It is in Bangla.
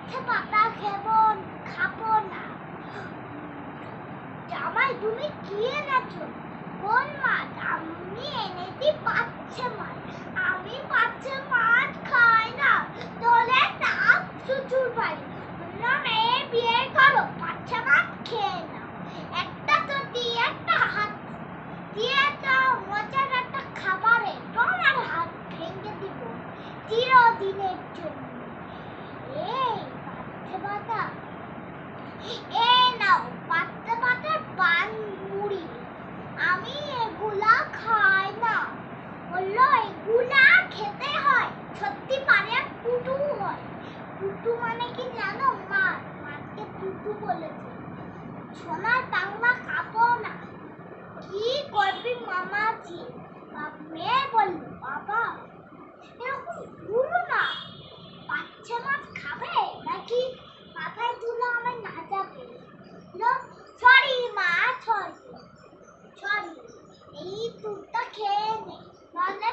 পাচ্ছে পাতা খাবো না। জামাই তুমি কি এনেছো? কোন মাছ? আমি এনেছি পাচ্ছে মাছ। আমি পাচ্ছে মাছ খাই না, তোলে তাপ শ্বশুর বাড়ি। বললাম বিয়ে করো, পাচ্ছে মাছ খেয়ে নাও। একটা তো দিয়ে একটা হাত দিয়ে দাও, মজার একটা খাবারে তোমার হাত ভেঙে দিব চিরদিনের জন্য। এই পাচ্ছে পাতা, এ নাও পাত্তা পাতার পান মুড়ি। আমি এগুলা খাই না। বললো এগুলা খেতে হয়, সত্যি পারে পুটু হয়। পুটু মানে কি জানো? মাছ, মাছকে পুটু বলেছে। সোনার বাংলা খাবো না। কি করবি মামাজি? মেয়ে বললো বাবা এরকম ভুলো না, বাচ্চা মাছ খাবে নাকি মাথায় তুলে আমার না যাবে। সরি মা, সরি সরি, এই দুধটা খেয়ে নে, নাহলে